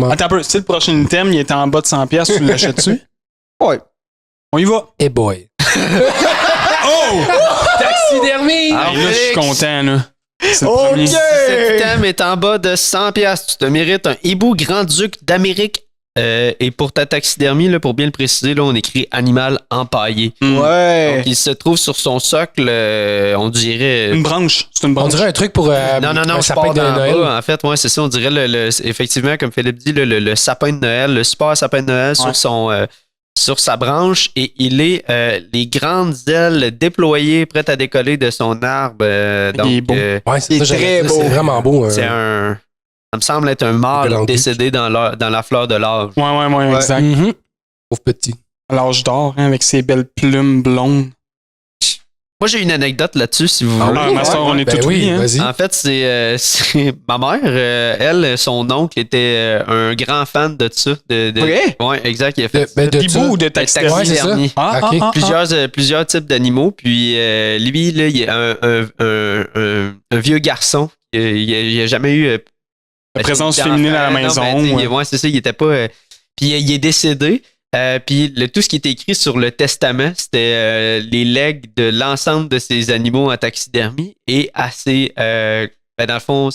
vraiment. Attends un peu, si le prochain item, il est en bas de 100$, tu l'achètes-tu? Ouais. On y va. Hey boy. Oh! Taxidermie! Ah, Hey, là, je suis content, là. C'est le OK! premier. Cet item est en bas de 100$. Tu te mérites un hibou grand-duc d'Amérique. Et pour ta taxidermie, là, pour bien le préciser, là, on écrit animal empaillé. Ouais. Donc, il se trouve sur son socle, on dirait. Une branche. C'est une On branche. dirait un truc pour Non, un je sapin pars de d'en Noël. bas. En fait, ouais, c'est ça. On dirait, effectivement, comme Philippe dit, le sapin de Noël, le super sapin de Noël sur sa branche. Et il est les grandes ailes déployées, prêtes à décoller de son arbre. Donc, Il est beau. Ouais, Il est ça, très beau. C'est vraiment beau. c'est un. Ça me semble être un mâle Grand-duc. décédé dans la fleur de l'âge. Ouais, exact. Mhm. Pauvre petit. À l'âge d'or, hein, avec ses belles plumes blondes. Moi, j'ai une anecdote là-dessus, si vous voulez. Ah, Master, on est Ben tout oui, hein. vas-y. En fait, c'est ma mère. Elle, son oncle était un grand fan de ça. Ok. Ouais, exact. Il a fait De Hibou ça. ou de de taxidermie? Ouais, c'est ça. taxidermie. Ok. Plusieurs types d'animaux. Puis lui, là, il est un vieux garçon. Il a jamais eu La présence d'enfant. féminine à la Non, maison. ben, ouais. ouais, c'est ça. Il était pas. Puis il est décédé. Puis tout ce qui était écrit sur le testament, c'était les legs de l'ensemble de ces animaux en taxidermie et à ses, dans le fond,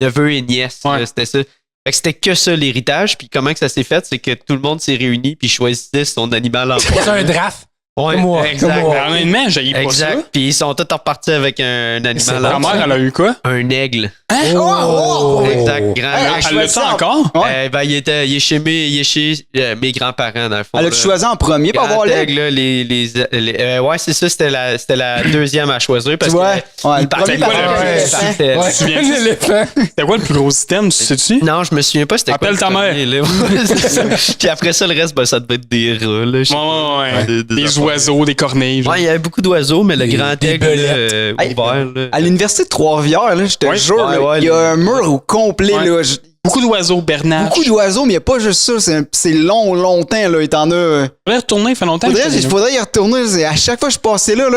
neveux et nièces. Ouais. Là, c'était ça. Fait que c'était que ça l'héritage. Puis comment que ça s'est fait, c'est que tout le monde s'est réuni puis choisissait son animal en C'est un draft. Ouais, Comme moi, exact. comme moi. Ben, honnêtement, j'ai pas ça. Exact. Puis ils sont tous repartis avec un C'est animal Ta en mère, elle a eu quoi? un aigle. Oh! Exact. Grand Hey, aigle. Elle l'a-tu choisi encore? Ouais. Il est chez mes grands-parents, dans le fond. Elle là. a-tu choisi en premier pour avoir Grand l'aigle? aigle, là, ouais, c'est ça, c'était la deuxième à choisir. Parce Tu vois? que Ouais, il le premier partait quoi, par le- l'éléphant. parfait. Ouais, Tu viens- l'éléphant. C'était quoi le plus gros item, tu sais-tu? Non, je me souviens pas c'était quoi. Appelle le ta mère. premier, là. C'est ça. Puis après ça, le reste, ben, ça devait être des rats. Là, Ouais. Des Des affaires. oiseaux, des corneilles. genre. Ouais, il y avait beaucoup d'oiseaux, mais le Des- grand des aigle belettes. Hey, ouvert. Là. À l'université de Trois-Rivières, là, je te Ouais, jure, ouais, là, ouais, il y a un mur au complet. Ouais. Là, Beaucoup d'oiseaux, Bernard. beaucoup d'oiseaux, mais il n'y a pas juste ça. C'est longtemps. Là, il t'en a. Faudrait retourner, il fait longtemps. que je suis allé là. Faudrait y retourner. À chaque fois que je passais là,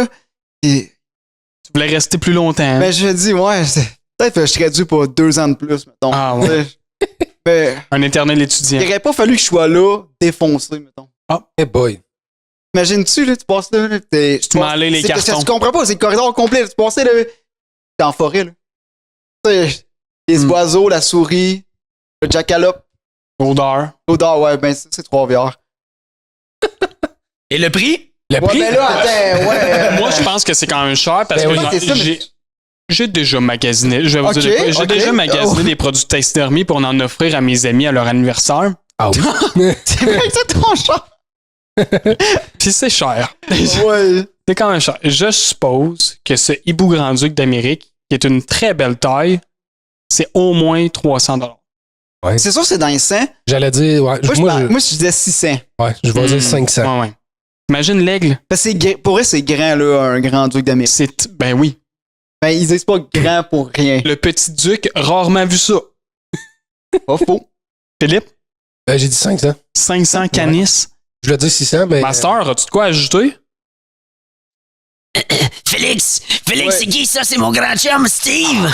et, Tu voulais rester plus longtemps. hein? ben, je me dis, ouais, peut-être que je serais dû pour 2 ans de plus, mettons. Ah, ouais. Ben, Un éternel étudiant. il aurait pas fallu que je sois là, défoncé, mettons. Hey boy. Imagine-tu, là, tu passes là, tu m'as allé les c'est que cartons. Tu comprends pas, c'est le corridor complet, là, tu passais là, t'es en forêt, là. Tu sais, les oiseaux, la souris, le jackalope, Odeur. l'odeur, ouais, ben, c'est Trois-Rivières. Et le prix? Le Ouais, prix? ben là, attends, ouais. Moi, je pense que c'est quand même cher parce Ben que oui, c'est ça, mais- j'ai déjà magasiné. Je vais vous Ok, dire quoi, j'ai ok. déjà magasiné Oh. des produits de taxidermie pour en offrir à mes amis à leur anniversaire. Ah oui. C'est vrai que c'est trop cher. Puis c'est cher. Ouais. C'est quand même cher. Je suppose que ce hibou grand-duc d'Amérique, qui est une très belle taille, c'est au moins 300 $. C'est sûr que c'est dans les 100. J'allais dire, ouais. Moi, je disais 600. Ouais, je vais dire 500. Ouais. Imagine l'aigle. Parce que pour vrai, c'est grand, là, un grand duc d'Amérique. Ben oui. Ben, ils disent pas grand pour rien. Le petit duc, rarement vu ça. Pas faux. Philippe, J'ai dit 500. 500 canis. Je voulais dire 600, mais. Master, as-tu de quoi ajouter? Félix, Ouais. c'est qui ça? C'est mon grand chum, Steve!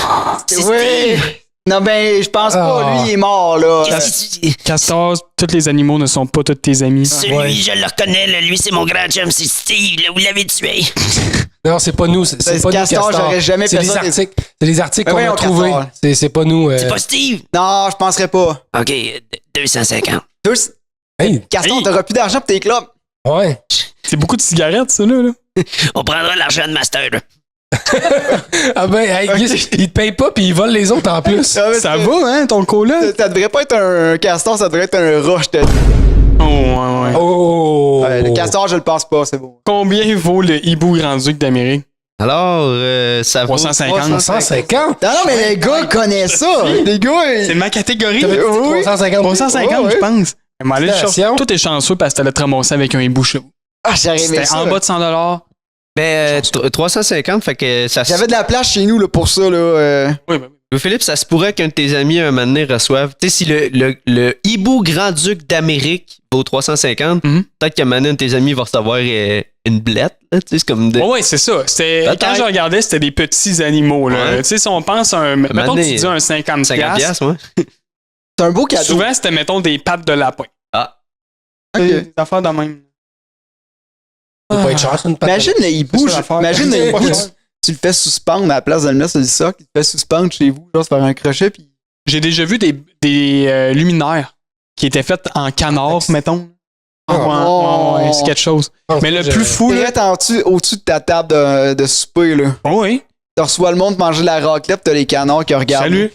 C'est Ouais. Steve! Non, ben, je pense pas. Ah. Lui, il est mort, là. Qu'est-ce que tu dis? Castor, tous les animaux ne sont pas tous tes amis. Celui, Ouais. je le reconnais, là, lui, c'est mon grand chum, c'est Steve, là, vous l'avez tué. Non, c'est pas nous. C'est C'est pas Castor, nous, j'aurais jamais C'est fait des ça. articles. C'est des articles Ben qu'on voyons, a trouvés. Castor. C'est pas nous. C'est pas Steve? Non, je penserais pas. OK, 250. Hey, Caston, Hey. t'auras plus d'argent pour tes clubs. ouais. C'est beaucoup de cigarettes, ça, là. On prendra l'argent de Master, là. Ah ben, hey, Ok. il te paye pas puis il vole les autres en plus. Ah, mais Ça va, hein, ton cola? Ça devrait pas être un castor, ça devrait être un rat, je te dis. Oh, ouais. Oh! Ouais, le castor, je le pense pas, c'est beau. Combien vaut le hibou grand-duc d'Amérique? Alors, ça vaut 350. 150? Non, non, mais les gars connaissent ça. Les gars, C'est ma catégorie. T'avais dit oui. 350. 350, Ouais, ouais. je pense. Mais allez, Félicitations. tout est chanceux parce que t'allais te ramasser avec un hibou chez vous. Ah, j'aurais aimé C'était ça. en bas de 100 $. Ben, 350, fait que ça se... J'avais de la place chez nous là, pour ça. Là, Oui, ben oui. Philippe, ça se pourrait qu'un de tes amis, un moment donné, reçoive... Tu sais, si le hibou grand-duc d'Amérique vaut 350, Mhm. peut-être qu'un moment donné, un de tes amis va recevoir une blette. Là, tu sais, c'est comme... Ouais, ouais, c'est ça. Peut-être. Quand je regardais, c'était des petits animaux. Là. Ouais. Tu sais, si on pense à un. Mettons que tu donné, dis un 50$. 50$, ouais. C'est un beau cadeau. Souvent, c'était, mettons, des pattes de lapin. Ah. Ok. Des affaires de même. Ça doit pas être cher, c'est une patte. Imagine, là, il bouge. ça l'affaire. Imagine, là, il C'est pas bouge. cher. Tu le fais suspendre à la place de le mettre sur du socle, tu le fais suspendre chez vous, genre, se faire un crochet, puis. J'ai déjà vu des luminaires qui étaient faits en canard, mettons. Ah, Ouais, c'est quelque chose. Mais le plus fou, là. Direct au-dessus de ta table de souper, là. Oh oui. Tu reçois le monde manger la raclette, t'as les canards qui regardent. Salut.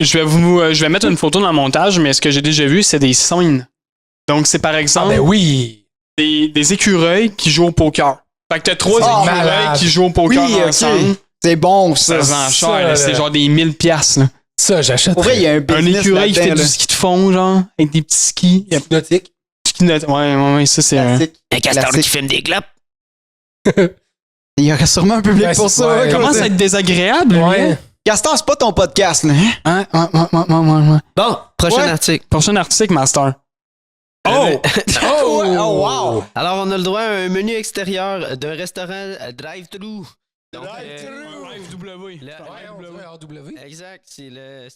Je vais mettre une photo dans le montage, mais ce que j'ai déjà vu, c'est des scènes. Donc, c'est par Ah, exemple ben oui. des écureuils qui jouent au poker. Fait que t'as 3 Ah, écureuils malade. qui jouent au poker Oui, ok. ensemble. C'est bon, ça. Ça vend ça, cher, là. là. C'est genre des 1000 piastres, là. Ça, j'achète. Pour vrai, il y a un Un business écureuil qui fait là-dedans, du ski de fond, genre, avec des petits skis. Il y a Hypnotique. Ouais, ça, c'est un... classique. Un castor Classique. qui fume des clopes. Il y aurait sûrement un public Ouais, pour c'est- ça. ouais. hein, Commence comme à être désagréable, lui, Ouais. hein? Castor, c'est pas ton podcast, là. Hein? Ouais. Bon, prochain Ouais. article. Prochain article, Master. Oh! Oh! Ouais, oh, wow! Alors, on a le droit à un menu extérieur d'un restaurant drive-thru. Donc, Drive-thru. le- Ouais, on dirait RW. exact, c'est le